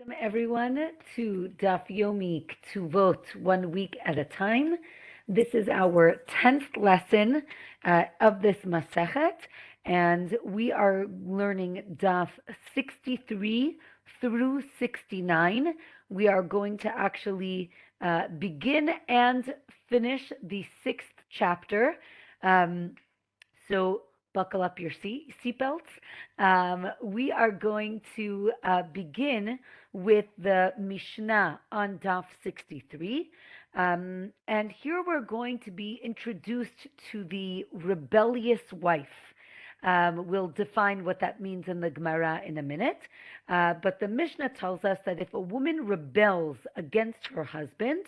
Welcome everyone to Daf Yomi Ketubot, 1 week at a time. This is our 10th lesson of this masechet, and we are learning Daf 63 through 69. We are going to actually begin and finish the 6th chapter. So buckle up your seatbelts. We are going to begin with the Mishnah on Daf 63. And here we're going to be introduced to the rebellious wife. We'll define what that means in the Gemara in a minute. But the Mishnah tells us that if a woman rebels against her husband,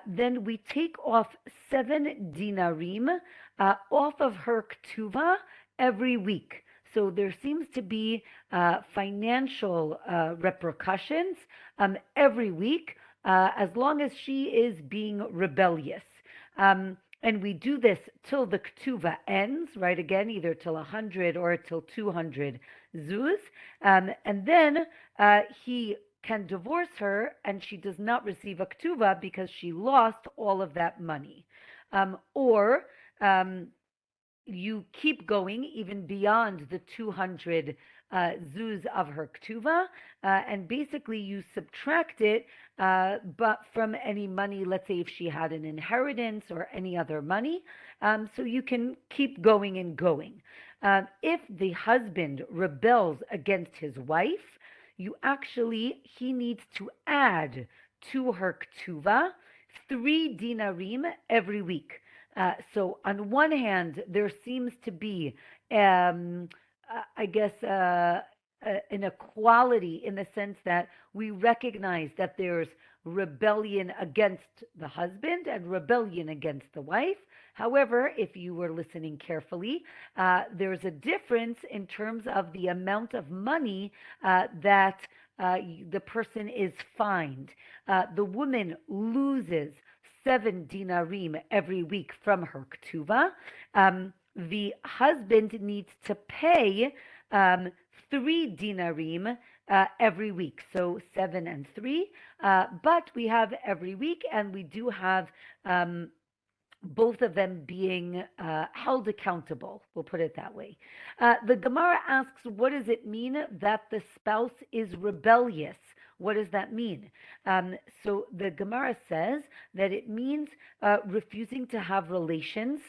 then we take off 7 dinarim off of her ketubah every week. So there seems to be financial repercussions every week as long as she is being rebellious. And we do this till the ketubah ends, right? Again, either till 100 or till 200 zuz. And then he can divorce her and she does not receive a ketubah because she lost all of that money. Or you keep going even beyond the 200 zuz of her ketubah, and basically you subtract it, but from any money, let's say if she had an inheritance or any other money, so you can keep going and going. If the husband rebels against his wife, he needs to add to her ketubah 3 dinarim every week. So on one hand, there seems to be, an equality in the sense that we recognize that there's rebellion against the husband and rebellion against the wife. However, if you were listening carefully, there's a difference in terms of the amount of money that the person is fined. The woman loses 7 dinarim every week from her ketubah. The husband needs to pay 3 dinarim every week, so 7 and 3. But we have every week, and we do have both of them being held accountable. We'll put it that way. The Gemara asks, what does it mean that the spouse is rebellious? What does that mean? So the Gemara says that it means refusing to have relations.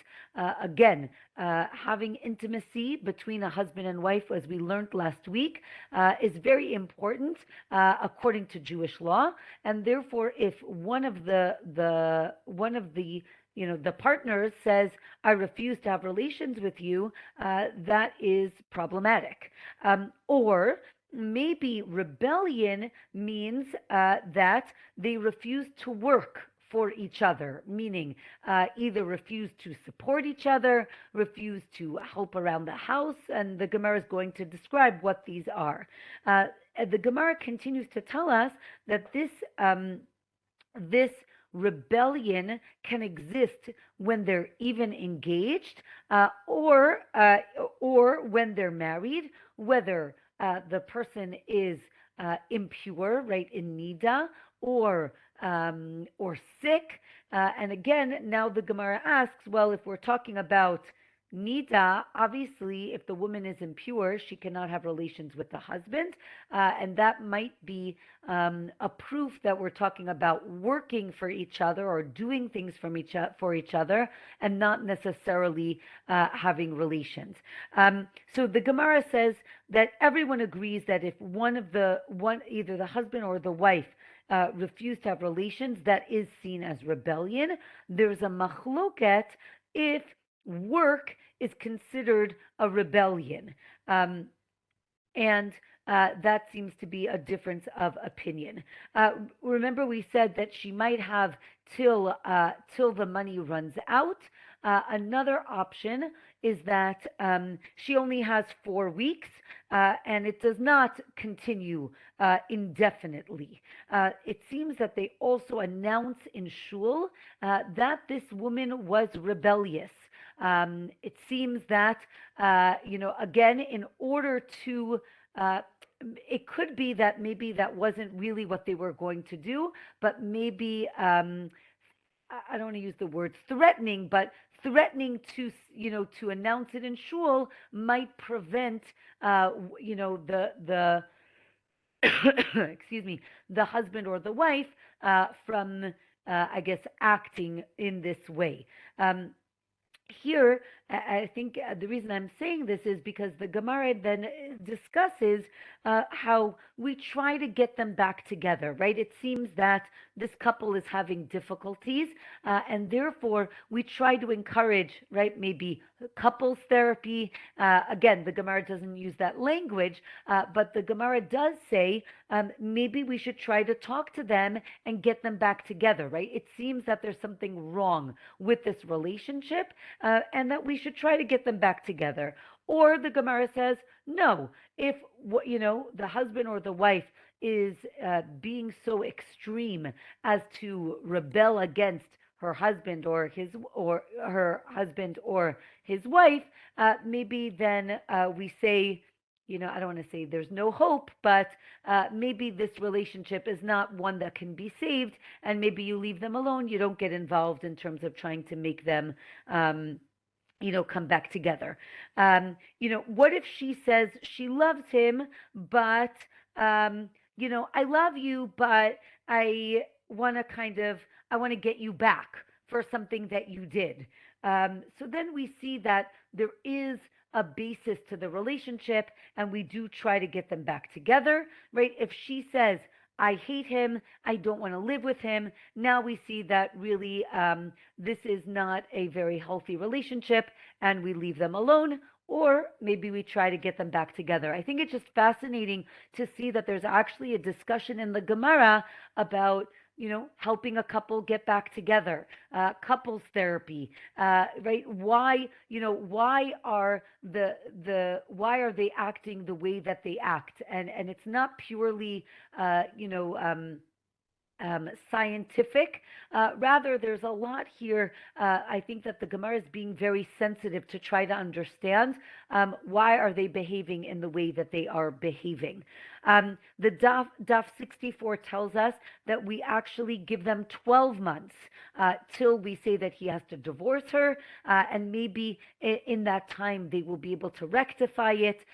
Again, having intimacy between a husband and wife, as we learned last week, is very important according to Jewish law. And therefore, if one of the partner says, I refuse to have relations with you, that is problematic. Or maybe rebellion means that they refuse to work for each other, meaning either refuse to support each other, refuse to help around the house, and the Gemara is going to describe what these are. The Gemara continues to tell us that this rebellion can exist when they're even engaged, or when they're married, whether the person is impure, right, in nida, or sick. And again, now the Gemara asks, well, if we're talking about nida, obviously, if the woman is impure, she cannot have relations with the husband, and that might be a proof that we're talking about working for each other or doing things for each other, and not necessarily having relations. So the Gemara says that everyone agrees that if either the husband or the wife refuse to have relations, that is seen as rebellion. There's a machloket if work is considered a rebellion. And that seems to be a difference of opinion. Remember, we said that she might have till the money runs out. Another option is that she only has 4 weeks, and it does not continue indefinitely. It seems that they also announce in shul that this woman was rebellious. It seems that, again, in order to it could be that maybe that wasn't really what they were going to do, but maybe I don't want to use the word threatening, but threatening to to announce it in shul might prevent the excuse me, the husband or the wife from I guess acting in this way. Here, I think the reason I'm saying this is because the Gemara then discusses how we try to get them back together, right? It seems that this couple is having difficulties, and therefore we try to encourage, right, maybe couples therapy. Again, the Gemara doesn't use that language, but the Gemara does say maybe we should try to talk to them and get them back together, right? It seems that there's something wrong with this relationship, and that we should try to get them back together. Or the Gemara says, no, if the husband or the wife is being so extreme as to rebel against her husband or her husband or his wife, maybe then we say, I don't want to say there's no hope, but maybe this relationship is not one that can be saved, and maybe you leave them alone. You don't get involved in terms of trying to make them come back together. What if she says she loves him, but, I love you, but I want to get you back for something that you did. So then we see that there is a basis to the relationship, and we do try to get them back together, right? If she says, I hate him, I don't want to live with him, now we see that really this is not a very healthy relationship, and we leave them alone, or maybe we try to get them back together. I think it's just fascinating to see that there's actually a discussion in the Gemara about helping a couple get back together, couples therapy, right? Why are why are they acting the way that they act? And it's not purely, scientific. Rather, there's a lot here. I think that the Gemara is being very sensitive to try to understand why are they behaving in the way that they are behaving. The Daf 64 tells us that we actually give them 12 months till we say that he has to divorce her, and maybe in that time they will be able to rectify it.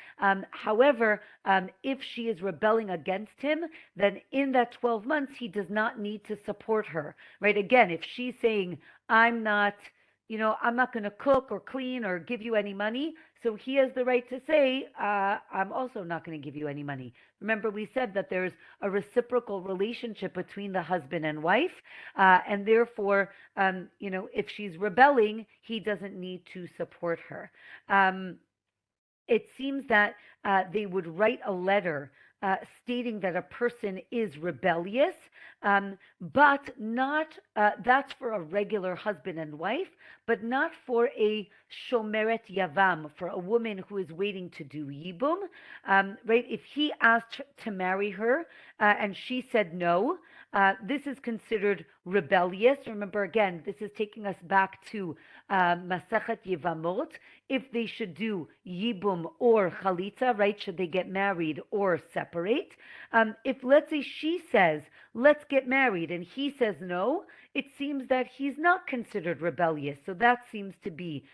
However, if she is rebelling against him, then in that 12 months he does not need to support her, right? Again, if she's saying, I'm not going to cook or clean or give you any money, so he has the right to say, I'm also not going to give you any money. Remember, we said that there's a reciprocal relationship between the husband and wife, and therefore, if she's rebelling, he doesn't need to support her. It seems that they would write a letter stating that a person is rebellious, but not, that's for a regular husband and wife, but not for a shomeret yavam, for a woman who is waiting to do yibum, right? If he asked to marry her and she said no, this is considered rebellious. Remember, again, this is taking us back to masechet yevamot. If they should do yibum or chalitza, right? Should they get married or separate? If, let's say, she says, let's get married, and he says no, it seems that he's not considered rebellious. So that seems to be,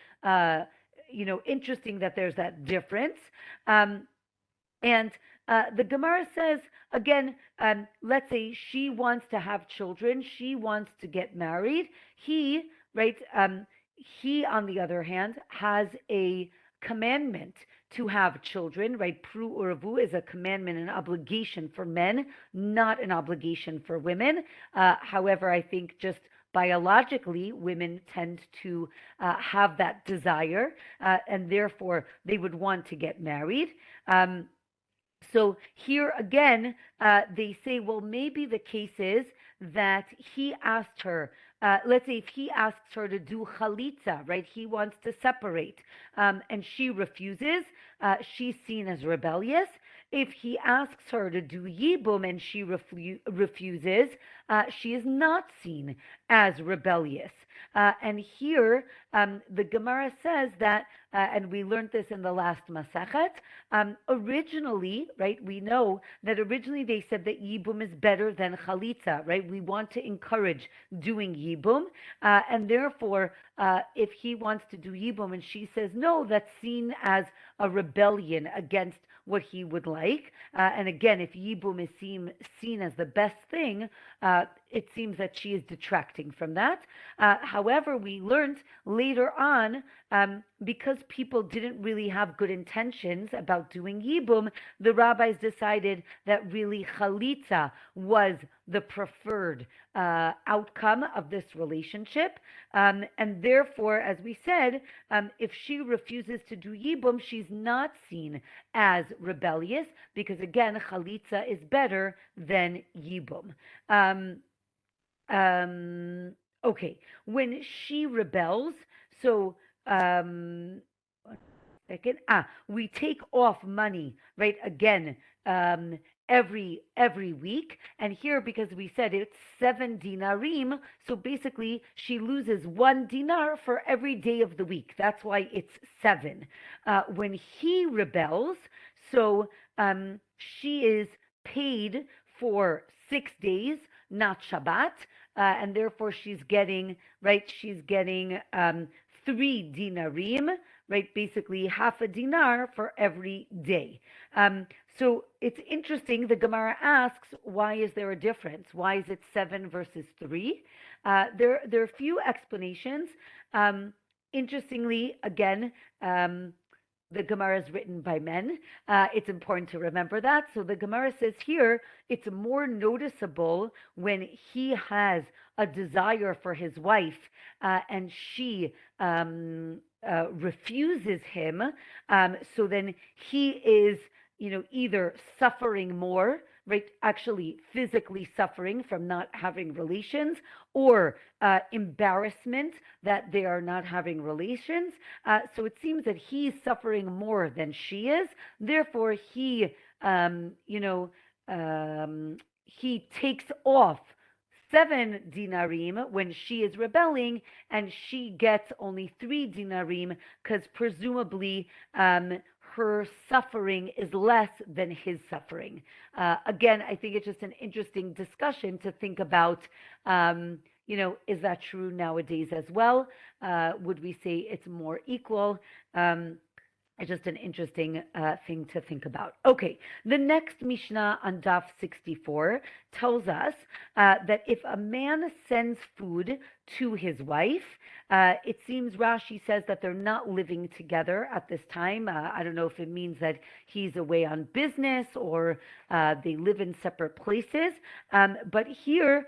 interesting that there's that difference. And the Gemara says, again, let's say she wants to have children, she wants to get married. He, right, he, on the other hand, has a commandment to have children, right? Pru uravu is a commandment, an obligation for men, not an obligation for women. However, I think just biologically, women tend to have that desire, and therefore they would want to get married. So here again, they say, well, maybe the case is that he asked her, let's say if he asks her to do chalitza, right? He wants to separate, and she refuses. She's seen as rebellious. If he asks her to do yibum and she refuses, she is not seen as rebellious. And here, the Gemara says that, and we learned this in the last masechet. Originally, right, we know that originally they said that yibum is better than chalitza, right? We want to encourage doing yibum, and therefore, if he wants to do yibum and she says no, that's seen as a rebellion against what he would like. And again, if yibum is seen as the best thing, it seems that she is detracting from that. However, we learned later on, because people didn't really have good intentions about doing yibum, the rabbis decided that really chalitza was the preferred outcome of this relationship. And therefore, as we said, if she refuses to do yibum, she's not seen as rebellious because, again, chalitza is better than yibum. Okay, when she rebels, so um, second. We take off money, right? Again, every week. And here, because we said it's 7 dinarim, so basically she loses 1 dinar for every day of the week. That's why it's 7. When he rebels, so she is paid for 6 days, not Shabbat, and therefore she's getting, right? She's getting 3 dinarim, right? Basically half a dinar for every day. So it's interesting. The Gemara asks, why is there a difference? Why is it 7 versus 3? There are a few explanations. Interestingly, again, the Gemara is written by men. It's important to remember that. So the Gemara says here, it's more noticeable when he has a desire for his wife and she refuses him. So then he is, either suffering more, right? Actually, physically suffering from not having relations, or embarrassment that they are not having relations. So it seems that he's suffering more than she is. Therefore, he takes off 7 dinarim when she is rebelling, and she gets only 3 dinarim because presumably her suffering is less than his suffering. Again, I think it's just an interesting discussion to think about. Is that true nowadays as well? Would we say it's more equal? It's just an interesting thing to think about. Okay, the next Mishnah on Daf 64 tells us that if a man sends food to his wife, it seems Rashi says that they're not living together at this time. I don't know if it means that he's away on business or they live in separate places. But here,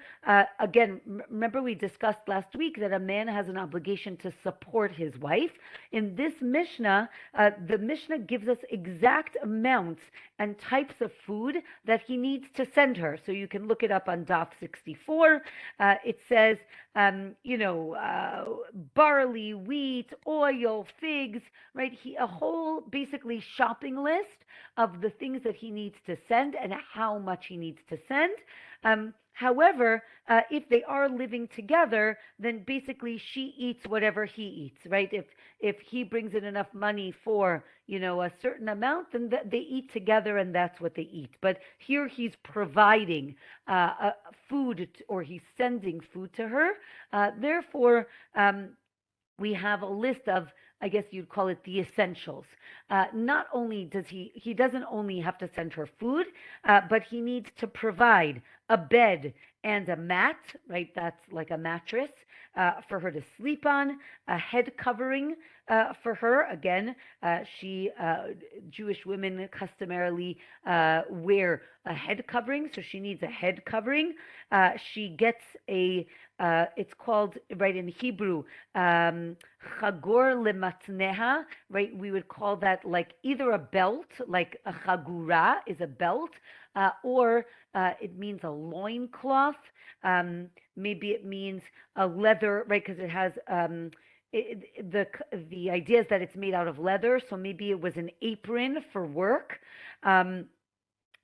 again, remember we discussed last week that a man has an obligation to support his wife. In this Mishnah, the Mishnah gives us exact amounts and types of food that he needs to send her. So you can look it up on Daf 64. It says, barley, wheat, oil, figs, right? A whole basically shopping list of the things that he needs to send and how much he needs to send. However, if they are living together, then basically she eats whatever he eats, right? If he brings in enough money for, a certain amount, then they eat together and that's what they eat. But here he's providing food, or he's sending food to her. Therefore, we have a list of, I guess you'd call it the essentials. Not only does he doesn't only have to send her food, but he needs to provide a bed and a mat, right? That's like a mattress for her to sleep on, a head covering for her. Again, Jewish women customarily wear a head covering, so she needs a head covering. She gets it's called, right, in Hebrew, chagor lematneha, right? We would call that like either a belt, like a chagura is a belt, or it means a loincloth. Maybe it means a leather, right? Because it has the idea is that it's made out of leather, so maybe it was an apron for work.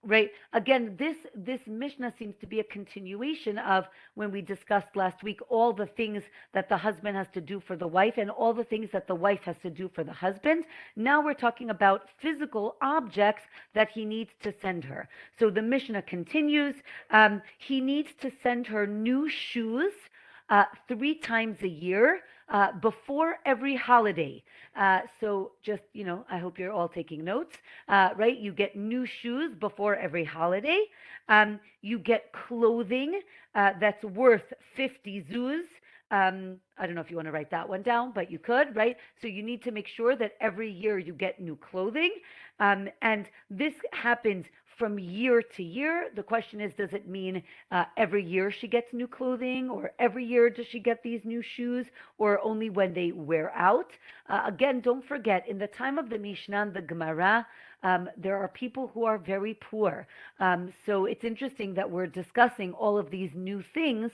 Right. Again, this Mishnah seems to be a continuation of when we discussed last week all the things that the husband has to do for the wife and all the things that the wife has to do for the husband. Now we're talking about physical objects that he needs to send her. So the Mishnah continues. He needs to send her new shoes 3 times a year before every holiday. So just, I hope you're all taking notes, right? You get new shoes before every holiday. You get clothing that's worth 50 zuz. I don't know if you want to write that one down, but you could, right? So you need to make sure that every year you get new clothing. And this happens from year to year. The question is, does it mean every year she gets new clothing, or every year does she get these new shoes, or only when they wear out? Again, don't forget, in the time of the Mishnah and the Gemara, there are people who are very poor. So it's interesting that we're discussing all of these new things.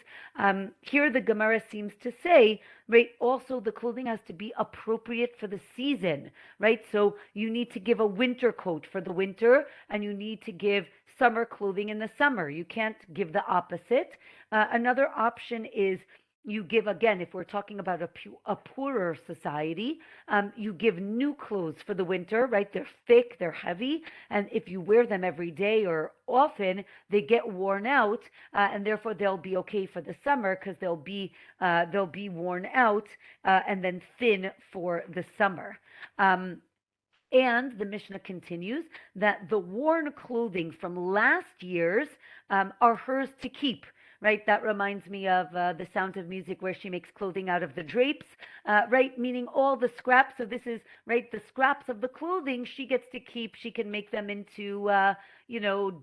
Here the Gemara seems to say, right, also the clothing has to be appropriate for the season, right? So you need to give a winter coat for the winter, and you need to give summer clothing in the summer. You can't give the opposite. Another option is you give, again, if we're talking about a poorer society, you give new clothes for the winter, right? They're thick, they're heavy, and if you wear them every day or often, they get worn out, and therefore they'll be okay for the summer because they'll be worn out and then thin for the summer. And the Mishnah continues that the worn clothing from last year's are hers to keep. Right, that reminds me of The Sound of Music, where she makes clothing out of the drapes, right, meaning all the scraps. So this is, right, the scraps of the clothing she gets to keep. She can make them into,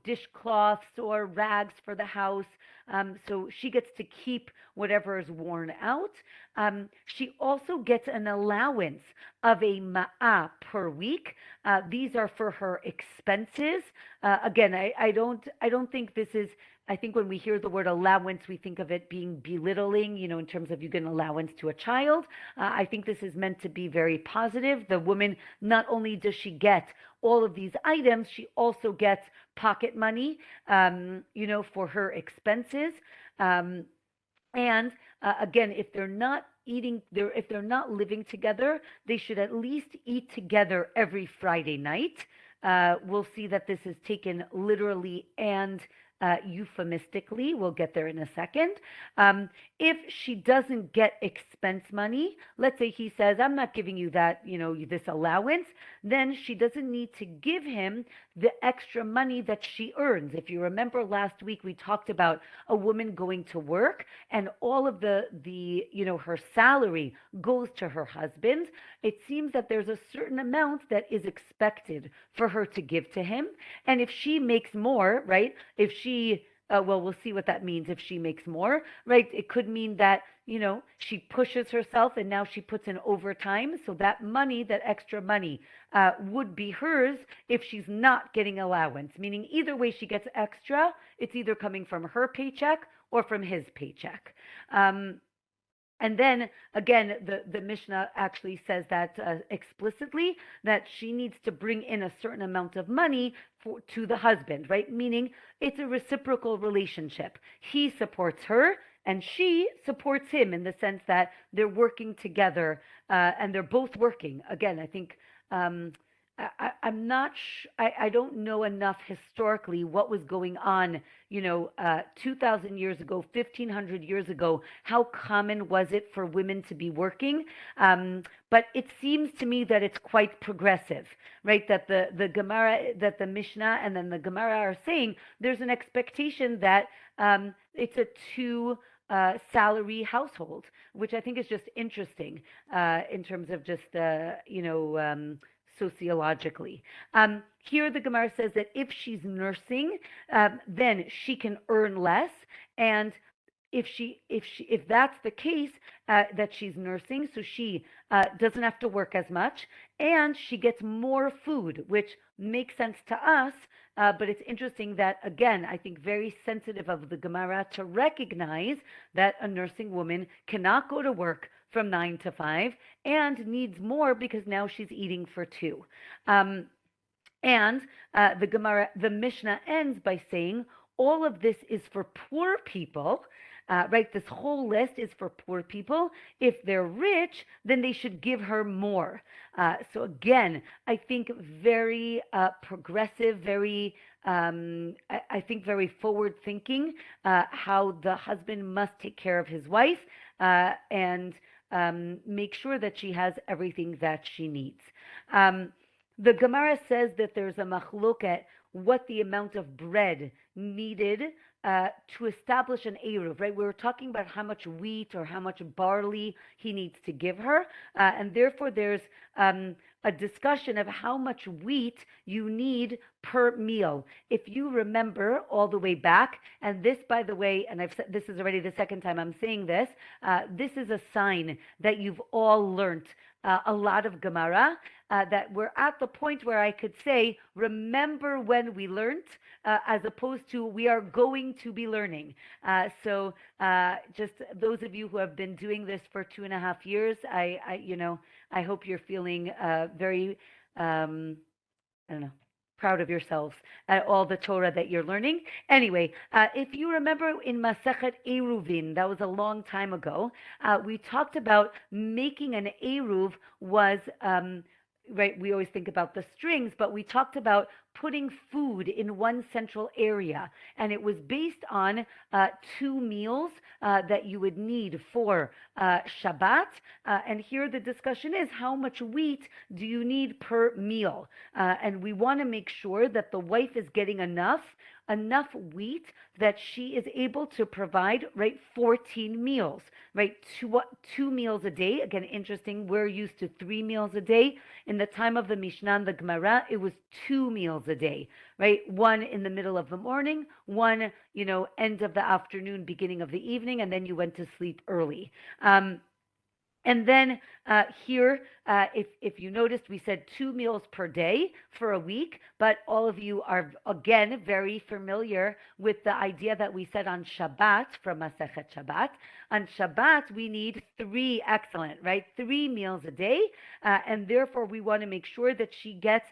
dishcloths or rags for the house. So she gets to keep whatever is worn out. She also gets an allowance of a ma'ah per week. These are for her expenses. Again, I don't think this is. I think when we hear the word allowance, we think of it being belittling, in terms of you get an allowance to a child. I think this is meant to be very positive. The woman, not only does she get all of these items, she also gets pocket money, for her expenses. And again, if they're not if they're not living together, they should at least eat together every Friday night. We'll see that this is taken literally and euphemistically. We'll get there in a second. If she doesn't get expense money, let's say he says, I'm not giving you that, this allowance, then she doesn't need to give him the extra money that she earns. If you remember last week, we talked about a woman going to work and all of the her salary goes to her husband. It seems that there's a certain amount that is expected for her to give to him. And if she makes more, right, if she we'll see what that means if she makes more, right? It could mean that, she pushes herself and now she puts in overtime. So that money, that extra money, would be hers if she's not getting allowance, meaning either way she gets extra, it's either coming from her paycheck or from his paycheck. And then again, the Mishnah actually says that explicitly, that she needs to bring in a certain amount of money to the husband, right? Meaning it's a reciprocal relationship. He supports her and she supports him in the sense that they're working together and they're both working. Again, I think I'm not. I don't know enough historically what was going on. 2,000 years ago, 1,500 years ago. How common was it for women to be working? But it seems to me that it's quite progressive, right? That the Gemara, that the Mishnah, and then the Gemara are saying there's an expectation that it's a two salary household, which I think is just interesting in terms of just sociologically. Here the Gemara says that if she's nursing, then she can earn less, and if that's the case, that she's nursing, so she doesn't have to work as much, and she gets more food, which makes sense to us. But it's interesting that, again, I think very sensitive of the Gemara to recognize that a nursing woman cannot go to work from 9 to 5 and needs more because now she's eating for two. And the Mishnah ends by saying, all of this is for poor people, right? This whole list is for poor people. If they're rich, then they should give her more. So again, I think very progressive, very, I think very forward thinking, how the husband must take care of his wife and make sure that she has everything that she needs. Um, the Gemara says that there's a machloket what the amount of bread needed to establish an eruv, right? We were talking about how much wheat or how much barley he needs to give her, and therefore there's a discussion of how much wheat you need per meal. If you remember all the way back, and this, by the way, and I've said this is already the second time I'm saying this, this is a sign that you've all learned a lot of Gemara, that we're at the point where I could say, remember when we learned, as opposed to we are going to be learning. So just those of you who have been doing this for 2.5 years, I hope you're feeling very, I don't know, proud of yourselves at all the Torah that you're learning. Anyway, if you remember in Masechet Eruvin, that was a long time ago, we talked about making an Eruv was, right, we always think about the strings, but we talked about putting food in one central area. And it was based on 2 meals that you would need for Shabbat. And here the discussion is, how much wheat do you need per meal? And we want to make sure that the wife is getting enough wheat that she is able to provide, right, 14 meals, right? Two meals a day. Again, interesting, we're used to 3 meals a day. In the time of the Mishnah and the Gemara, it was 2 meals a day, right? One in the middle of the morning, one, end of the afternoon, beginning of the evening, and then you went to sleep early. And then here, if you noticed, we said 2 meals per day for a week, but all of you are, again, very familiar with the idea that we said on Shabbat, from Masechet Shabbat. On Shabbat, we need 3, excellent, right? 3 meals a day, and therefore we want to make sure that she gets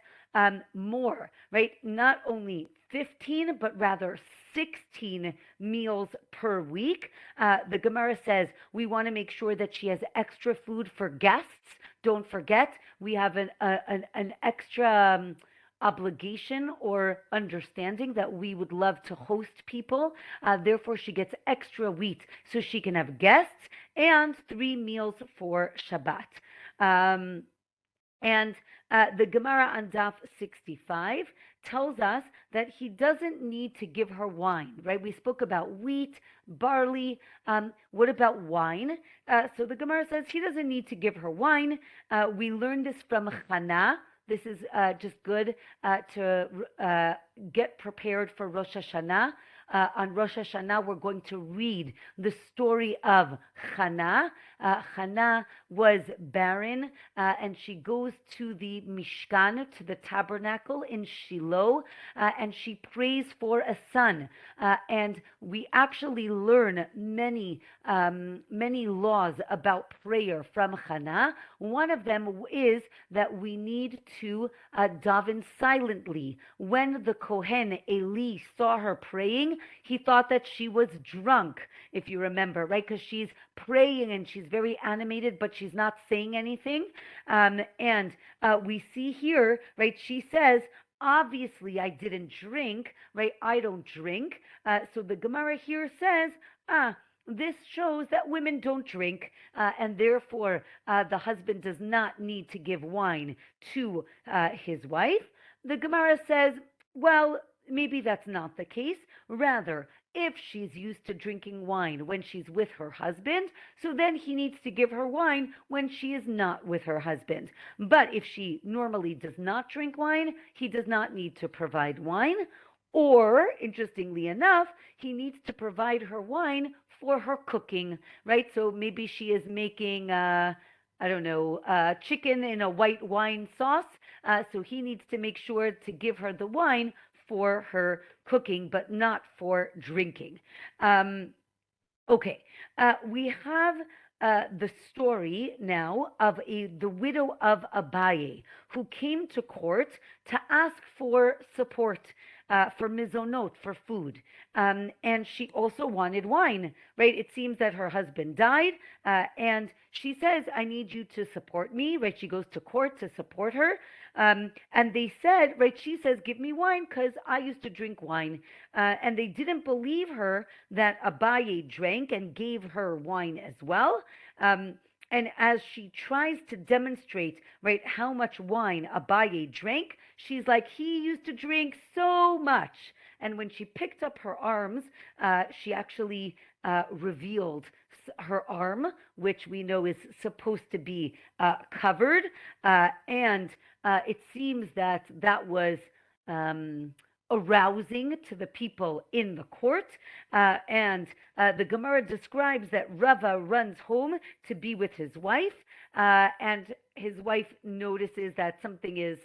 more, right? Not only 15, but rather 16 meals per week. The Gemara says we want to make sure that she has extra food for guests. Don't forget, we have an extra obligation or understanding that we would love to host people. Therefore, she gets extra wheat so she can have guests, and 3 meals for Shabbat. And the Gemara on Daf 65 tells us that he doesn't need to give her wine, right? We spoke about wheat, barley. What about wine? So the Gemara says he doesn't need to give her wine. We learned this from Chana. This is just good to get prepared for Rosh Hashanah. On Rosh Hashanah, we're going to read the story of Hannah. Hannah was barren, and she goes to the Mishkan, to the tabernacle in Shiloh, and she prays for a son. And we actually learn many laws about prayer from Hannah. One of them is that we need to daven silently. When the Kohen Eli saw her praying, he thought that she was drunk, if you remember, right? Because she's praying and she's very animated, but she's not saying anything. And we see here, right, she says, obviously I didn't drink, right? I don't drink. So the Gemara here says, this shows that women don't drink, and therefore the husband does not need to give wine to his wife. The Gemara says, well, maybe that's not the case. Rather, if she's used to drinking wine when she's with her husband, so then he needs to give her wine when she is not with her husband. But if she normally does not drink wine, he does not need to provide wine. Or, interestingly enough, he needs to provide her wine for her cooking, right? So maybe she is making, chicken in a white wine sauce. So he needs to make sure to give her the wine for her cooking, but not for drinking. Okay, we have the story now of the widow of Abaye who came to court to ask for support. For mizonot, for food. And she also wanted wine, right? It seems that her husband died, and she says, I need you to support me, right? She goes to court to support her. And they said, right, she says, give me wine because I used to drink wine. And they didn't believe her that Abaye drank and gave her wine as well. Um, and as she tries to demonstrate, right, how much wine Abaye drank, she's like, he used to drink so much. And when she picked up her arms, she actually revealed her arm, which we know is supposed to be covered. And it seems that that was um, arousing to the people in the court. And the Gemara describes that Rava runs home to be with his wife, and his wife notices that something is,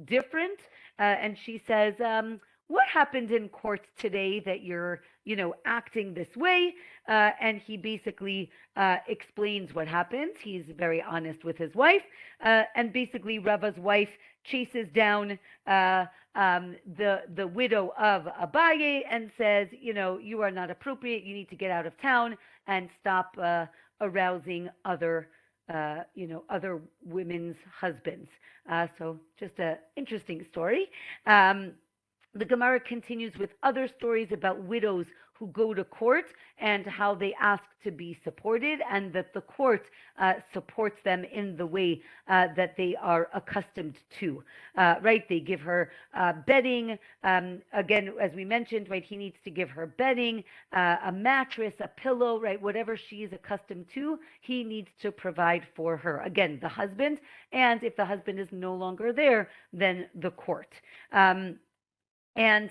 different. And she says, what happened in court today that you're, acting this way? And he basically explains what happens. He's very honest with his wife. And basically, Rava's wife chases down the widow of Abaye and says, you are not appropriate. You need to get out of town and stop arousing other women's husbands. So just an interesting story. The Gemara continues with other stories about widows who go to court and how they ask to be supported, and that the court supports them in the way that they are accustomed to. Right? They give her bedding. Again, as we mentioned, right, he needs to give her bedding, a mattress, a pillow, right? Whatever she is accustomed to, he needs to provide for her. Again, the husband, and if the husband is no longer there, then the court. And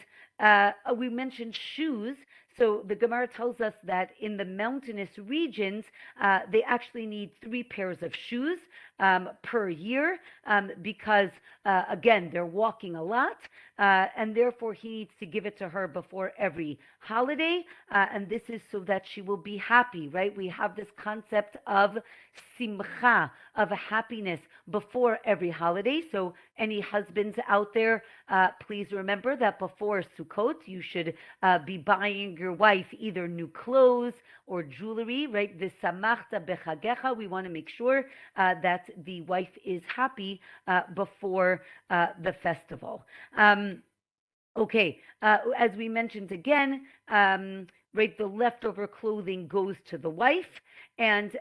we mentioned shoes. So the Gemara tells us that in the mountainous regions, they actually need 3 pairs of shoes per year because, again, they're walking a lot. And therefore, he needs to give it to her before every holiday. And this is so that she will be happy, right? We have this concept of simcha, of a happiness before every holiday. So any husbands out there, please remember that before Sukkot, you should be buying your wife either new clothes or jewelry, right? V'samachta bechagecha. We want to make sure that the wife is happy before the festival. Okay, as we mentioned again, right, the leftover clothing goes to the wife, and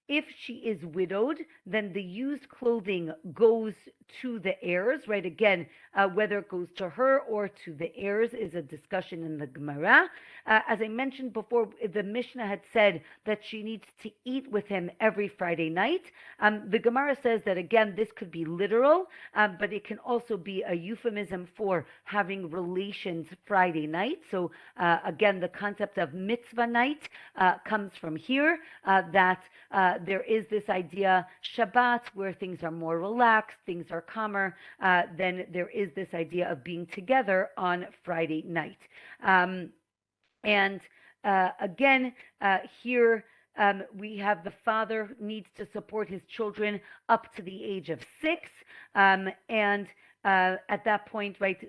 if she is widowed, then the used clothing goes to the heirs, right? Again, whether it goes to her or to the heirs is a discussion in the Gemara. As I mentioned before, the Mishnah had said that she needs to eat with him every Friday night. The Gemara says that, again, this could be literal, but it can also be a euphemism for having relations Friday night. So, again, the concept of mitzvah night comes from here, that there is this idea, Shabbat, where things are more relaxed, things are calmer, then there is this idea of being together on Friday night. And again, here we have the father needs to support his children up to the age of 6. And at that point, right,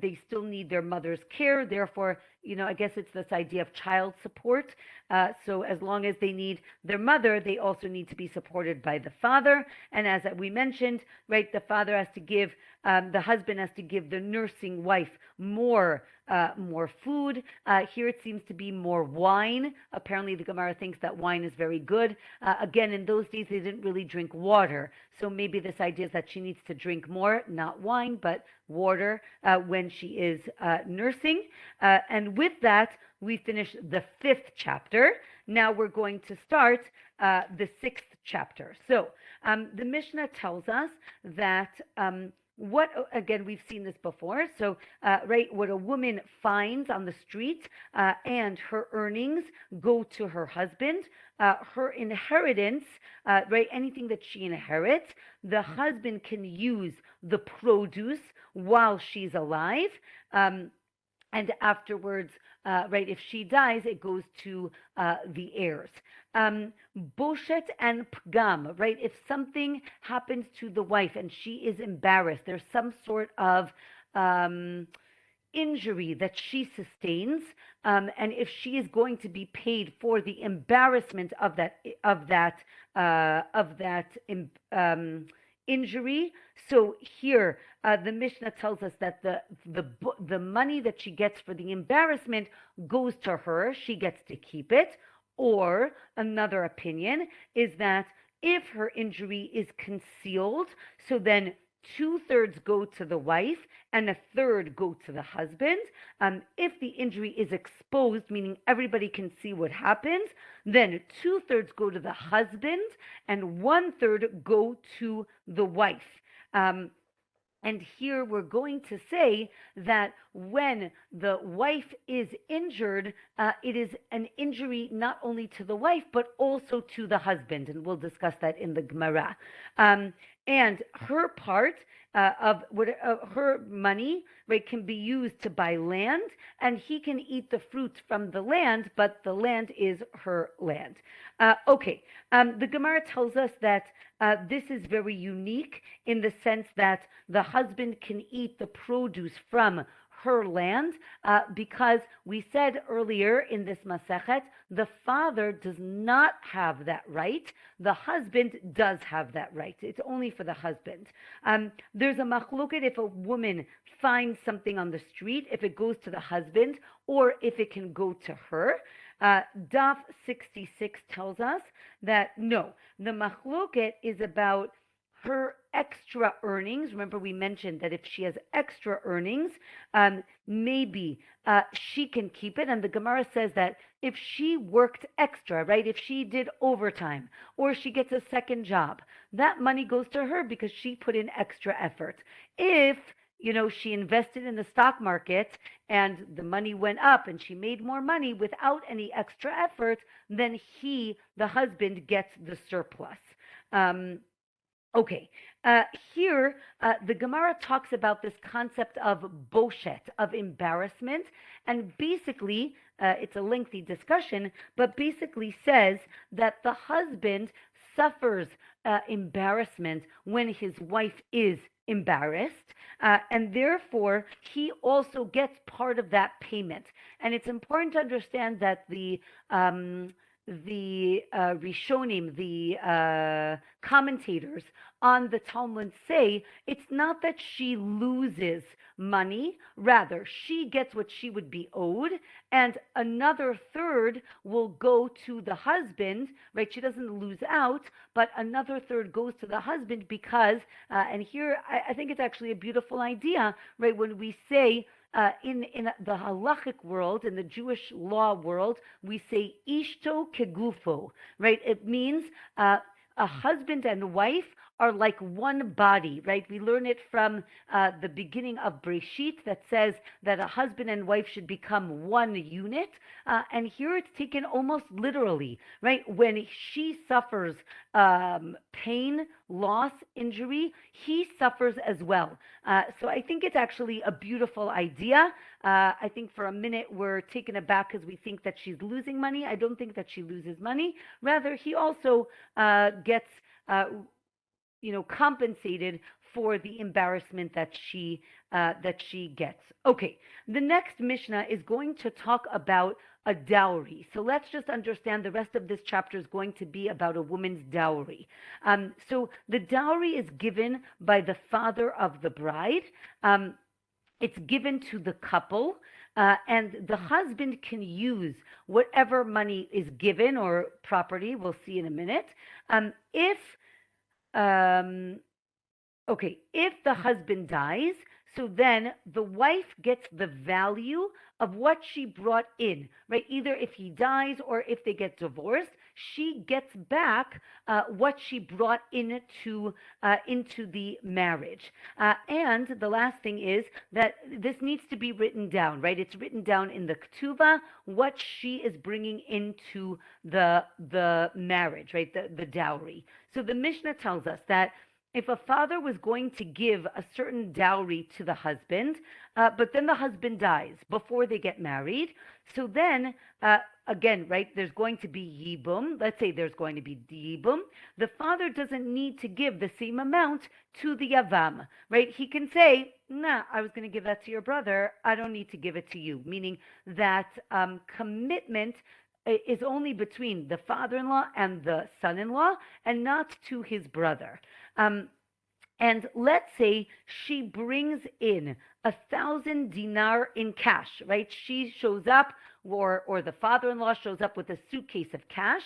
they still need their mother's care. Therefore, I guess it's this idea of child support. So as long as they need their mother, they also need to be supported by the father. And as we mentioned, right, the father has to give, the husband has to give the nursing wife more food. Here it seems to be more wine. Apparently the Gemara thinks that wine is very good. Again, in those days, they didn't really drink water. So maybe this idea is that she needs to drink more, not wine, but water when she is nursing. And with that, we finish the 5th chapter. Now we're going to start the 6th chapter. So the Mishnah tells us that again, we've seen this before. So, right, what a woman finds on the street and her earnings go to her husband. Her inheritance, right, anything that she inherits, the husband can use the produce while she's alive. and afterwards, right, if she dies, it goes to the heirs. Boshet and pgam, right? If something happens to the wife and she is embarrassed, there's some sort of um, injury that she sustains, and if she is going to be paid for the embarrassment of that injury. So here, the Mishnah tells us that the money that she gets for the embarrassment goes to her; she gets to keep it. Or another opinion is that if her injury is concealed, so then two-thirds go to the wife and a third go to the husband. If the injury is exposed, meaning everybody can see what happens, then two-thirds go to the husband and one-third go to the wife. And here we're going to say that when the wife is injured, it is an injury not only to the wife, but also to the husband. And we'll discuss that in the Gemara. And her part of her money, right, can be used to buy land, and he can eat the fruits from the land, but the land is her land. Okay, the Gemara tells us that this is very unique in the sense that the husband can eat the produce from her land, because we said earlier in this masechet, the father does not have that right. The husband does have that right. It's only for the husband. There's a machloket if a woman finds something on the street, if it goes to the husband or if it can go to her. Daf 66 tells us that no, the machloket is about her extra earnings. Remember, we mentioned that if she has extra earnings, maybe she can keep it. And the Gemara says that if she worked extra, right, if she did overtime or she gets a second job, that money goes to her because she put in extra effort. If she invested in the stock market and the money went up and she made more money without any extra effort, then the husband, gets the surplus. Okay, here the Gemara talks about this concept of boshet, of embarrassment, and basically, it's a lengthy discussion, but basically says that the husband suffers embarrassment when his wife is embarrassed, and therefore he also gets part of that payment. And it's important to understand that the Rishonim, the commentators on the Talmud say it's not that she loses money, rather she gets what she would be owed, and another third will go to the husband, right? She doesn't lose out, but another third goes to the husband because, and here I think it's actually a beautiful idea, right? When we say in the halachic world, in the Jewish law world, we say ishto kegufo, right? It means a husband and wife are like one body, right? We learn it from the beginning of Breshit that says that a husband and wife should become one unit. And here it's taken almost literally, right? When she suffers pain, loss, injury, he suffers as well. So I think it's actually a beautiful idea. I think for a minute we're taken aback because we think that she's losing money. I don't think that she loses money. Rather, he also gets compensated for the embarrassment that she gets. Okay, the next Mishnah is going to talk about a dowry. So let's just understand the rest of this chapter is going to be about a woman's dowry. So the dowry is given by the father of the bride. It's given to the couple, and the husband can use whatever money is given or property. We'll see in a minute. If the husband dies, so then the wife gets the value of what she brought in, right? Either if he dies or if they get divorced, she gets back what she brought into the marriage. And the last thing is that this needs to be written down, right? It's written down in the Ketubot what she is bringing into the marriage, right? The dowry. So the Mishnah tells us that if a father was going to give a certain dowry to the husband, but then the husband dies before they get married, so then again, right, there's going to be yibum. Let's say there's going to be yibum. The father doesn't need to give the same amount to the yavam, right? He can say, nah, I was going to give that to your brother. I don't need to give it to you, meaning that commitment is only between the father-in-law and the son-in-law and not to his brother. Um, and let's say she brings in 1,000 dinar in cash, right? She shows up, or the father-in-law shows up with a suitcase of cash.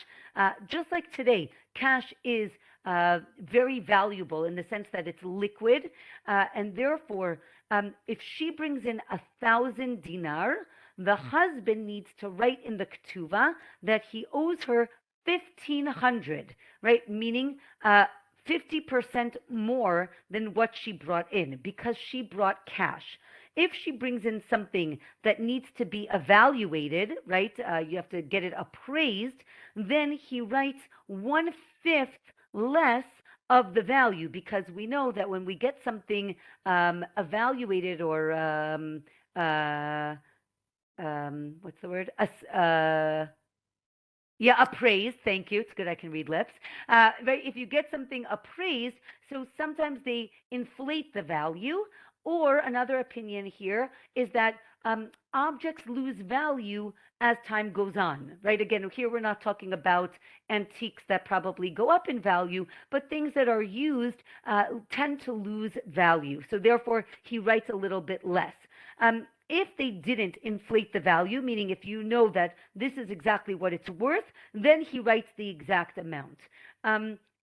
Just like today, cash is very valuable in the sense that it's liquid, and therefore, if she brings in 1,000 dinar, the husband needs to write in the ketubah that he owes her 1,500, right? Meaning 50% more than what she brought in because she brought cash. If she brings in something that needs to be evaluated, right, you have to get it appraised, then he writes 1/5 less of the value, because we know that when we get something evaluated or what's the word? Yeah, appraised. Thank you. It's good I can read lips. Right, if you get something appraised, so sometimes they inflate the value. Or another opinion here is that objects lose value as time goes on, right? Again, here we're not talking about antiques that probably go up in value, but things that are used tend to lose value. So therefore, he writes a little bit less. If they didn't inflate the value, meaning if you know that this is exactly what it's worth, then he writes the exact amount.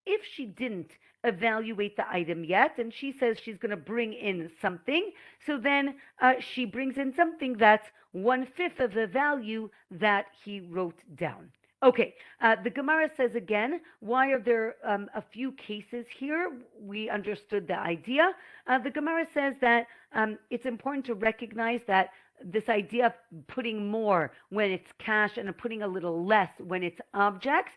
If she didn't evaluate the item yet, and she says she's going to bring in something, so then she brings in something that's 1/5 of the value that he wrote down. Okay, the Gemara says again, why are there a few cases here? We understood the idea. The Gemara says that it's important to recognize that this idea of putting more when it's cash and putting a little less when it's objects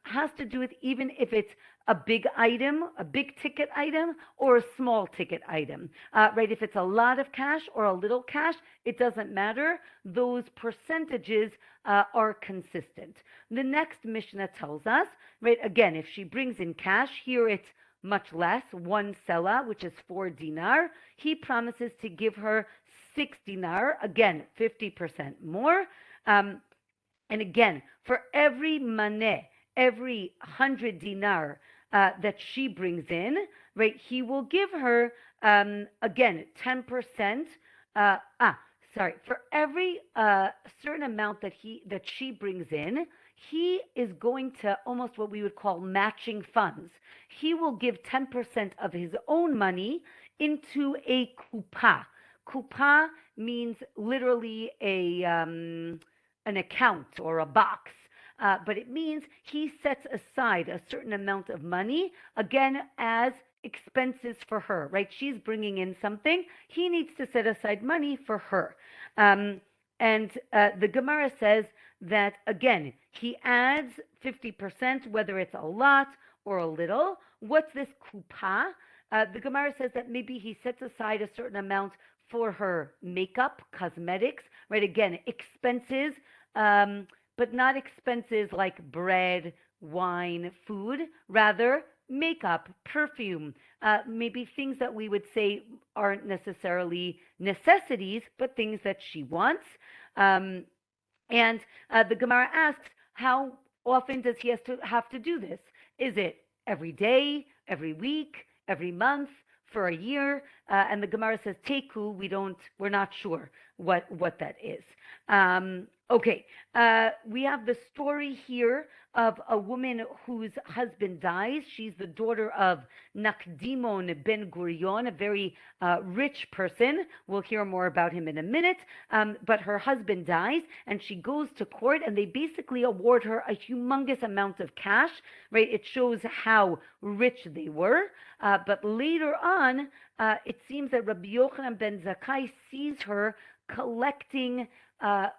has to do with even if it's a big item, a big ticket item, or a small ticket item, right? If it's a lot of cash or a little cash, it doesn't matter. Those percentages are consistent. The next Mishnah tells us, right, again, if she brings in cash, here it's much less, 1 selah, which is 4 dinar. He promises to give her 6 dinar, again, 50% more. And again, for every maneh, every 100 dinar that she brings in, right, he will give her, again, 10%. For every certain amount that she brings in, he is going to almost what we would call matching funds. He will give 10% of his own money into a kupa. Kupa means literally an account or a box. But it means he sets aside a certain amount of money, again, as expenses for her, right? She's bringing in something. He needs to set aside money for her. And the Gemara says that, again, he adds 50%, whether it's a lot or a little. What's this kupa? The Gemara says that maybe he sets aside a certain amount for her makeup, cosmetics, right? Again, expenses, but not expenses like bread, wine, food, rather makeup, perfume, maybe things that we would say aren't necessarily necessities, but things that she wants. And the Gemara asks, how often does he have to do this? Is it every day, every week, every month, for a year? And the Gemara says, Teku, we're not sure what that is. Okay, we have the story here of a woman whose husband dies. She's the daughter of Nakdimon ben Gurion, a very rich person. We'll hear more about him in a minute. But her husband dies, and she goes to court, and they basically award her a humongous amount of cash, right? It shows how rich they were. But later on, it seems that Rabbi Yochanan ben Zakkai sees her collecting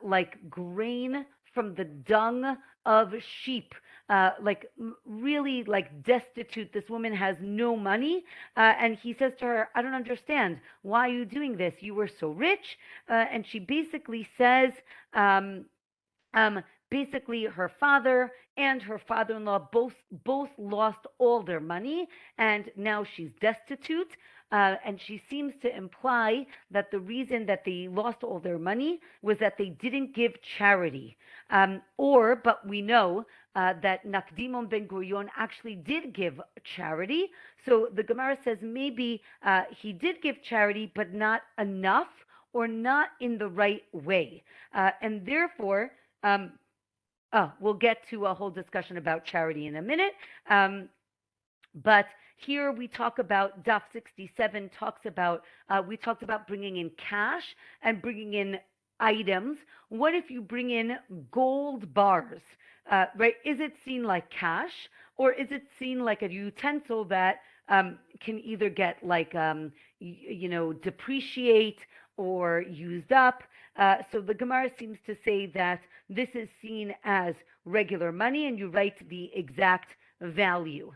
like grain from the dung of sheep, really like destitute. This woman has no money, and he says to her, "I don't understand. Why are you doing this? You were so rich." And she basically says, um, um, basically her father and her father-in-law both lost all their money, and now she's destitute. And she seems to imply that the reason that they lost all their money was that they didn't give charity. But we know that Nakdimon ben Gurion actually did give charity. So the Gemara says maybe he did give charity, but not enough or not in the right way. And therefore, we'll get to a whole discussion about charity in a minute. But here we talk about Daf 67 talks about, we talked about bringing in cash and bringing in items. What if you bring in gold bars, right? Is it seen like cash, or is it seen like a utensil that can either get like, depreciate or used up? So the Gemara seems to say that this is seen as regular money, and you write the exact value.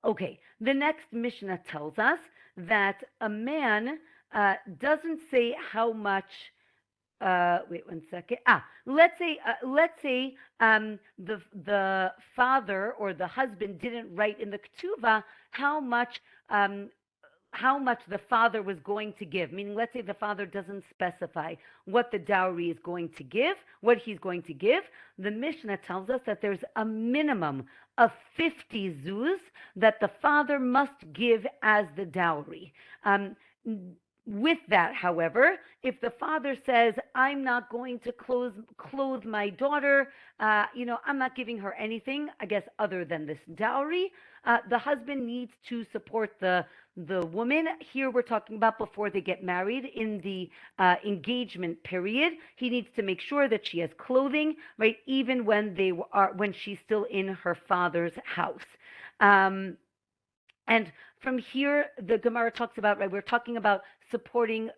Okay, the next Mishnah tells us that a man doesn't say how much. Wait one second. Let's say the father or the husband didn't write in the ketubah how much the father was going to give. Meaning, let's say the father doesn't specify what the dowry is going to give, what he's going to give. The Mishnah tells us that there's a minimum of 50 zuz that the father must give as the dowry. With that, however, if the father says, "I'm not going to clothe my daughter, I'm not giving her anything, I guess, other than this dowry," the husband needs to support the woman. Here we're talking about before they get married, in the engagement period. He needs to make sure that she has clothing, right, even when she's still in her father's house. And from here, the Gemara talks about, right, we're talking about supporting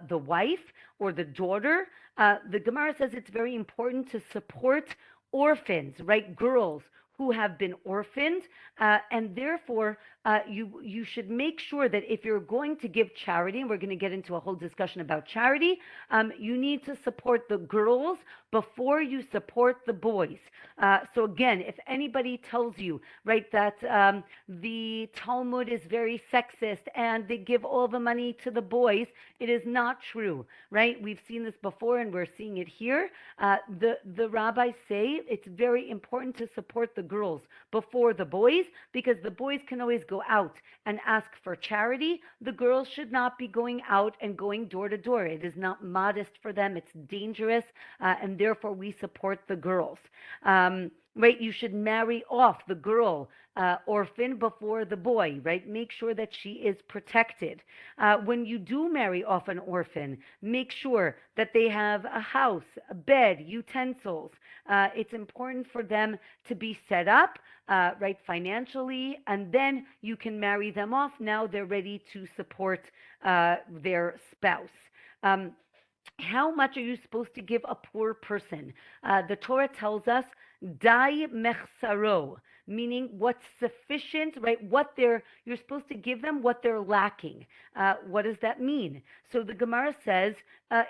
the wife or the daughter. The Gemara says it's very important to support orphans, right, girls who have been orphaned, and therefore you should make sure that if you're going to give charity, and we're going to get into a whole discussion about charity, you need to support the girls before you support the boys. So again, if anybody tells you, right, that the Talmud is very sexist and they give all the money to the boys, it is not true, right? We've seen this before and we're seeing it here. The rabbis say it's very important to support the girls before the boys, because the boys can always go out and ask for charity. The girls should not be going out and going door to door. It is not modest for them. It's dangerous, and therefore we support the girls. Right, you should marry off the girl orphan before the boy, right? Make sure that she is protected. When you do marry off an orphan, make sure that they have a house, a bed, utensils. It's important for them to be set up, right, financially, and then you can marry them off. Now they're ready to support their spouse. How much are you supposed to give a poor person? The Torah tells us, dai mechsaro, meaning what's sufficient, right? You're supposed to give them what they're lacking. What does that mean? So the Gemara says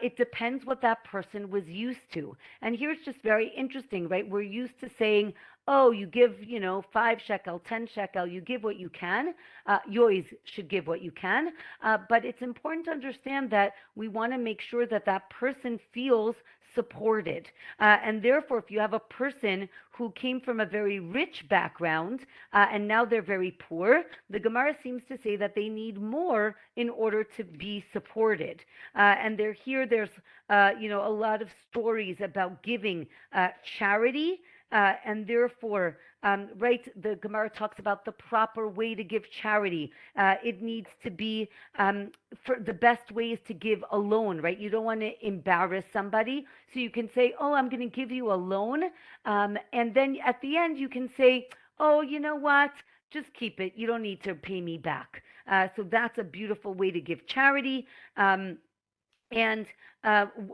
it depends what that person was used to. And here's just very interesting, right? We're used to saying, oh, you give, 5 shekel, 10 shekel, you give what you can. You always should give what you can. But it's important to understand that we want to make sure that that person feels supported. And therefore, if you have a person who came from a very rich background and now they're very poor, the Gemara seems to say that they need more in order to be supported. And there's a lot of stories about giving charity. And therefore, right, the Gemara talks about the proper way to give charity. It needs to be, for the best way is to give a loan, right? You don't want to embarrass somebody. So you can say, oh, I'm going to give you a loan. And then at the end, you can say, oh, you know what? Just keep it. You don't need to pay me back. So that's a beautiful way to give charity. And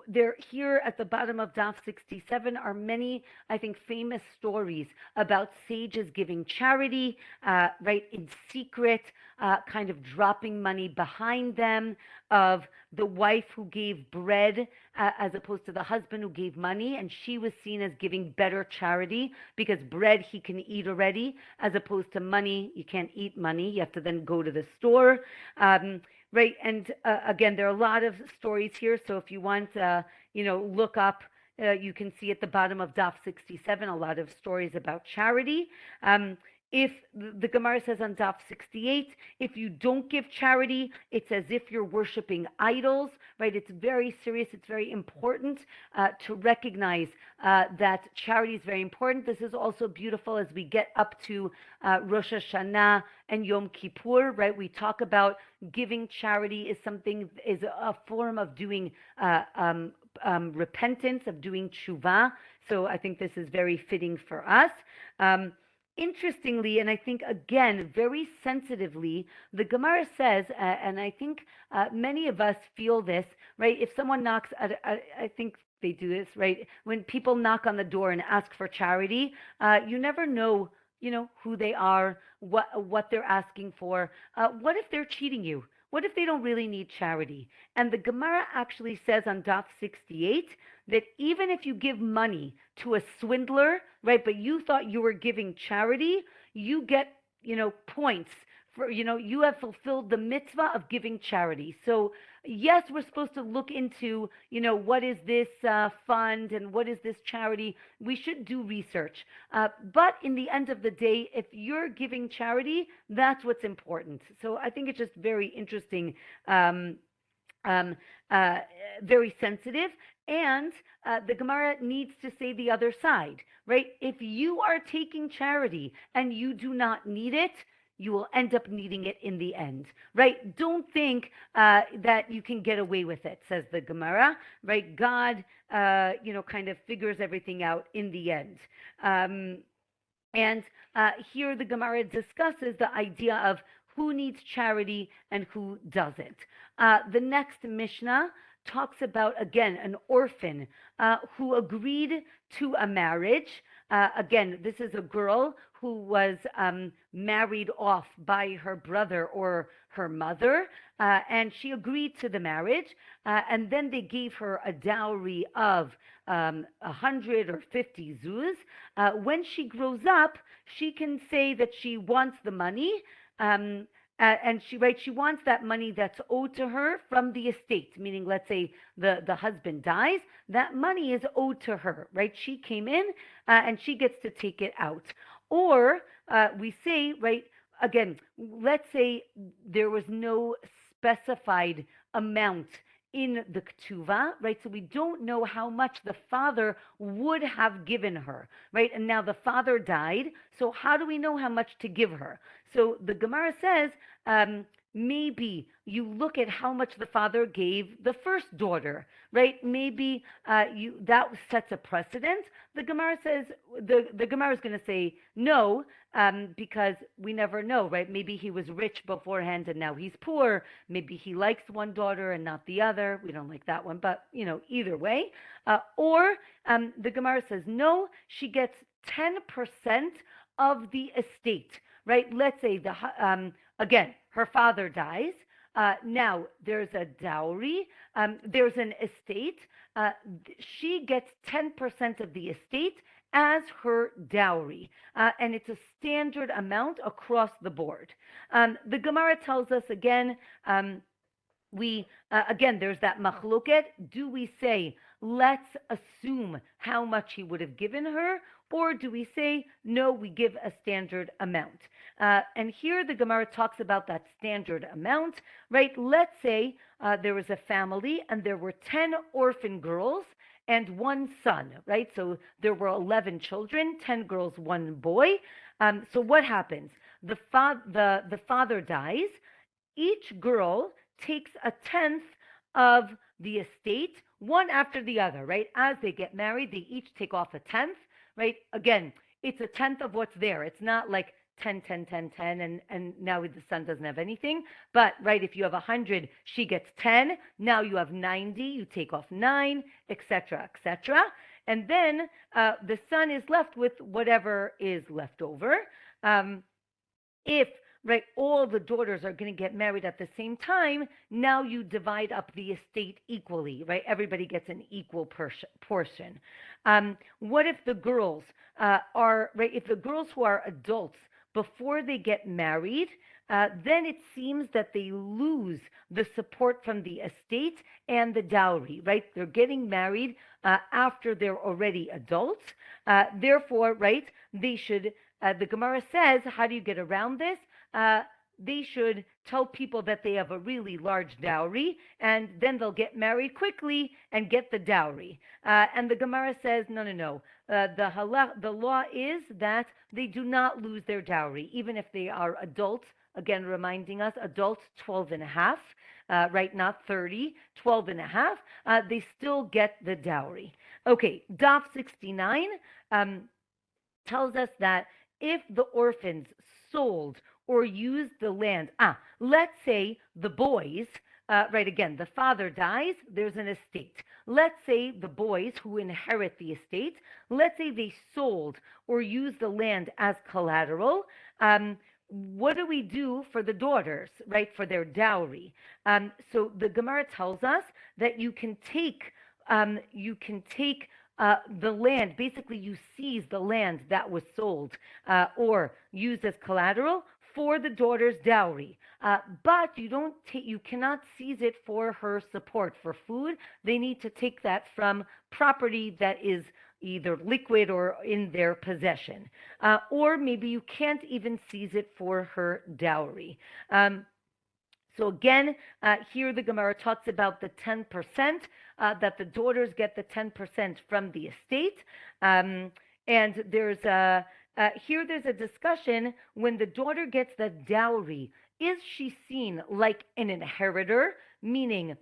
there, here at the bottom of Daf 67 are many, I think, famous stories about sages giving charity, right, in secret, kind of dropping money behind them, of the wife who gave bread as opposed to the husband who gave money, and she was seen as giving better charity because bread he can eat already, as opposed to money, you can't eat money, you have to then go to the store. Right, and again, there are a lot of stories here. So if you want, look up. You can see at the bottom of Daf 67 a lot of stories about charity. If the Gemara says on Daf 68, if you don't give charity, it's as if you're worshiping idols, right? It's very serious. It's very important to recognize that charity is very important. This is also beautiful as we get up to Rosh Hashanah and Yom Kippur, right? We talk about giving charity is a form of doing repentance, of doing tshuva. So I think this is very fitting for us. Interestingly, and I think again very sensitively, the Gemara says, and I think many of us feel this, right? If someone knocks I think they do this, right? When people knock on the door and ask for charity, you never know, who they are, what they're asking for. What if they're cheating you? What if they don't really need charity? And the Gemara actually says on Daf 68 that even if you give money to a swindler, right, but you thought you were giving charity, you get, points for, you have fulfilled the mitzvah of giving charity. So yes, we're supposed to look into, what is this fund and what is this charity? We should do research. But in the end of the day, if you're giving charity, that's what's important. So I think it's just very interesting, um, uh, very sensitive. And the Gemara needs to say the other side, right? If you are taking charity and you do not need it, you will end up needing it in the end, right? Don't think that you can get away with it, says the Gemara, right? God, kind of figures everything out in the end. And here the Gemara discusses the idea of who needs charity and who doesn't. The next Mishnah talks about, again, an orphan who agreed to a marriage. Again, this is a girl who was married off by her brother or her mother, and she agreed to the marriage, and then they gave her a dowry of 100 or 50 zuz. When she grows up, she can say that she wants the money, and she wants that money that's owed to her from the estate, meaning let's say the husband dies, that money is owed to her, right? She came in and she gets to take it out. Or we say, right, again, let's say there was no specified amount in the ketubah, right? So we don't know how much the father would have given her, right? And now the father died, so how do we know how much to give her? So the Gemara says, maybe you look at how much the father gave the first daughter, right? Maybe that sets a precedent. The Gemara says the Gemara is going to say no, because we never know, right? Maybe he was rich beforehand and now he's poor. Maybe he likes one daughter and not the other. We don't like that one, but either way. Or the Gemara says no, she gets 10% of the estate, right? Let's say again, her father dies. Now there's a dowry. There's an estate. She gets 10% of the estate as her dowry, and it's a standard amount across the board. The Gemara tells us again. Again, there's that machloket. Do we say, let's assume how much he would have given her, or do we say, no, we give a standard amount? And here the Gemara talks about that standard amount, right? Let's say there was a family and there were 10 orphan girls and one son, right? So there were 11 children, 10 girls, one boy. So what happens? The father dies. Each girl takes a tenth of the estate, one after the other, right? As they get married, they each take off a tenth, right? Again, it's a tenth of what's there. It's not like 10, 10, 10, 10, and now the son doesn't have anything. But, right, if you have 100, she gets 10. Now you have 90, you take off 9, etc., etc. And then the son is left with whatever is left over. If right all the daughters are going to get married at the same time, now you divide up the estate equally, right? Everybody gets an equal portion. What if the girls are right? If the girls who are adults before they get married, then it seems that they lose the support from the estate and the dowry, right? They're getting married after they're already adults. Therefore, right, they should the Gemara says, how do you get around this? They should tell people that they have a really large dowry, and then they'll get married quickly and get the dowry. And the Gemara says, no, no, no. The law is that they do not lose their dowry, even if they are adults. Again, reminding us, adults 12 and a half, right, not 30, 12 and a half, they still get the dowry. Okay, Daf 69 tells us that if the orphans sold or used the land, let's say the boys, right, again, the father dies, there's an estate. Let's say the boys who inherit the estate, let's say they sold or used the land as collateral. What do we do for the daughters, right, for their dowry? So the Gemara tells us that you can take the land, basically you seize the land that was sold or used as collateral for the daughter's dowry. But you cannot seize it for her support, for food. They need to take that from property that is either liquid or in their possession. Or maybe you can't even seize it for her dowry. So again, here the Gemara talks about the 10%, that the daughters get the 10% from the estate. And there's a discussion when the daughter gets the dowry. Is she seen like an inheritor, meaning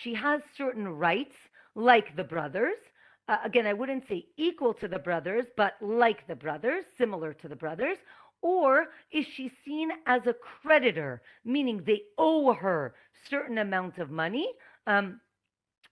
she has certain rights like the brothers? Again, I wouldn't say equal to the brothers, but like the brothers, similar to the brothers. Or is she seen as a creditor, meaning they owe her certain amount of money?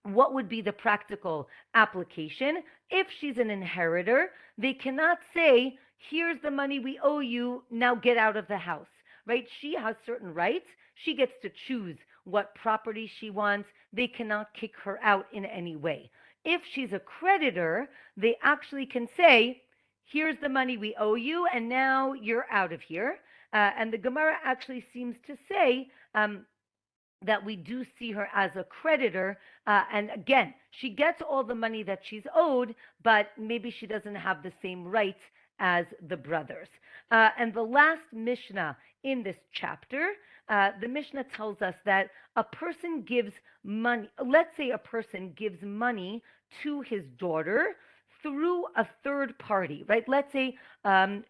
What would be the practical application? If she's an inheritor, they cannot say, here's the money we owe you, now get out of the house, right? She has certain rights. She gets to choose what property she wants. They cannot kick her out in any way. If she's a creditor, they actually can say, here's the money we owe you, and now you're out of here. And the Gemara actually seems to say that we do see her as a creditor. And again, she gets all the money that she's owed, but maybe she doesn't have the same rights as the brothers. And the last Mishnah in this chapter, the Mishnah tells us that a person gives money. Let's say a person gives money to his daughter through a third party, right? Let's say, and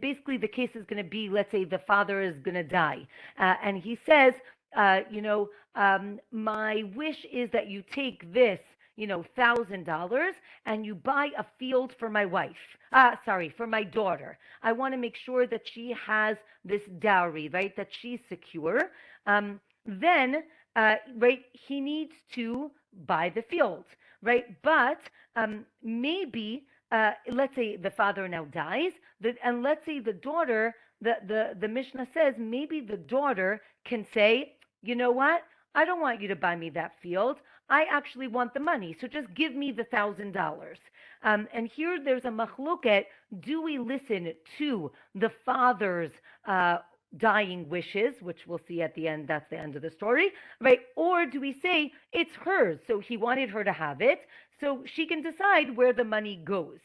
basically the case is going to be, let's say the father is going to die, and he says, my wish is that you take this, $1,000 and you buy a field for my wife. For my daughter. I want to make sure that she has this dowry, right? That she's secure. Then, right, he needs to buy the field, right? But maybe, let's say the father now dies, and let's say the daughter, the Mishnah says maybe the daughter can say, you know what? I don't want you to buy me that field. I actually want the money. So just give me the $1,000. And here there's a machloket. Do we listen to the father's dying wishes, which we'll see at the end, that's the end of the story, right? Or do we say it's hers, so he wanted her to have it, so she can decide where the money goes?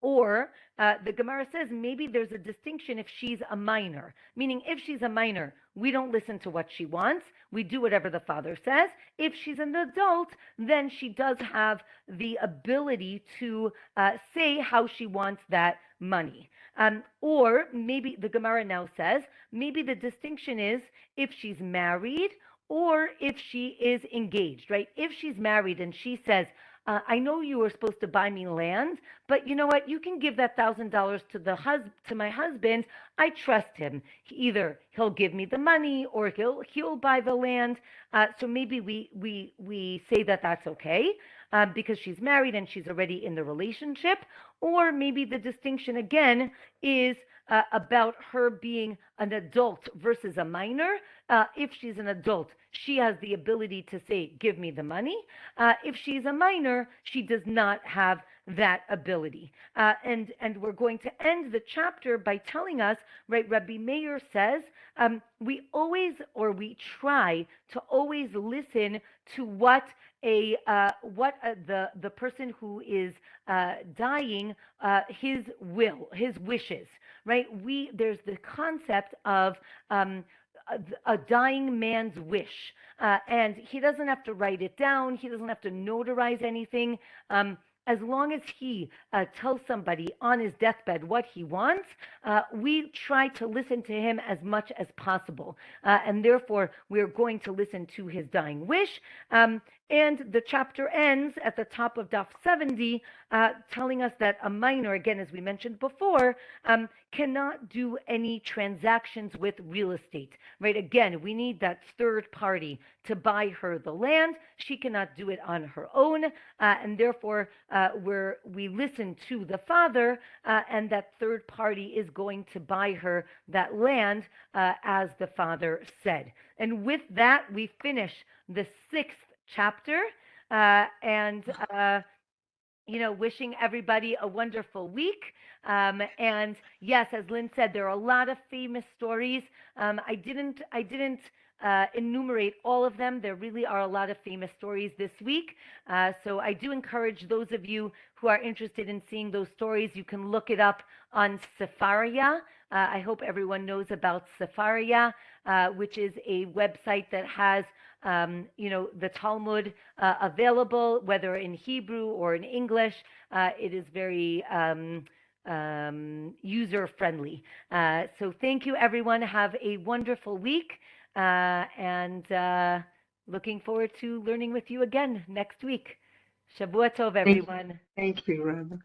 Or the Gemara says maybe there's a distinction if she's a minor, meaning if she's a minor, we don't listen to what she wants. We do whatever the father says. If she's an adult, then she does have the ability to say how she wants that money. Or maybe the Gemara now says, maybe the distinction is if she's married or if she is engaged, right? If she's married and she says, I know you were supposed to buy me land, but you know what? You can give that $1,000 to to my husband. I trust him. Either he'll give me the money or he'll buy the land. So maybe we say that that's okay because she's married and she's already in the relationship. Or maybe the distinction again is about her being an adult versus a minor. If she's an adult, she has the ability to say, "Give me the money." If she's a minor, she does not have that ability. And we're going to end the chapter by telling us, right? Rabbi Meir says we try to always listen to what the person who is dying, his wishes, right? There's the concept of a dying man's wish, and he doesn't have to write it down. He doesn't have to notarize anything. As long as he tells somebody on his deathbed what he wants, we try to listen to him as much as possible. And therefore, we're going to listen to his dying wish. And the chapter ends at the top of Daf 70, telling us that a minor, again, as we mentioned before, cannot do any transactions with real estate, right? Again, we need that third party to buy her the land. She cannot do it on her own, and therefore we listen to the father, and that third party is going to buy her that land, as the father said. And with that, we finish the 6th chapter, and wishing everybody a wonderful week. And yes, as Lynn said, there are a lot of famous stories. I didn't enumerate all of them. There really are a lot of famous stories this week. So I do encourage those of you who are interested in seeing those stories, you can look it up on Sefaria. I hope everyone knows about Sefaria, which is a website that has the Talmud available, whether in Hebrew or in English. It is very user friendly. So thank you, everyone. Have a wonderful week, and looking forward to learning with you again next week. Shavua Tov, everyone. Thank you, Rabbi.